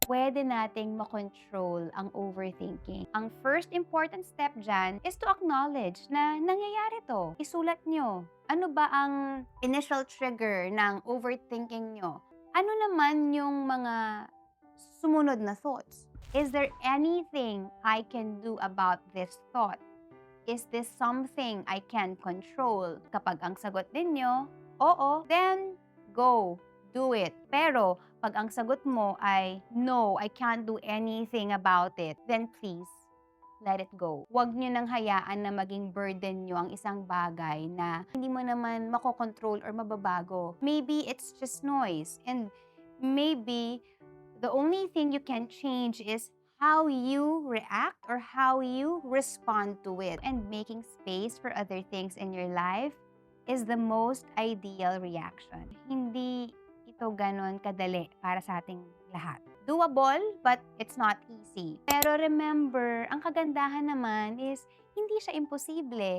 pwede nating makontrol ang overthinking. Ang first important step dyan is to acknowledge na nangyayari to. Isulat nyo. Ano ba ang initial trigger ng overthinking nyo? Ano naman yung mga sumunod na thoughts? Is there anything I can do about this thought? Is this something I can control? Kapag ang sagot ninyo, oo, then go. Do it. Pero, pag ang sagot mo ay, no, I can't do anything about it, then please, let it go. Huwag nyo nang hayaan na maging burden nyo ang isang bagay na hindi mo naman makokontrol or mababago. Maybe it's just noise. And maybe the only thing you can change is how you react or how you respond to it. And making space for other things in your life is the most ideal reaction. Hindi ito ganon kadali para sa ating lahat. Doable, but it's not easy. Pero remember, ang kagandahan naman is hindi siya imposible.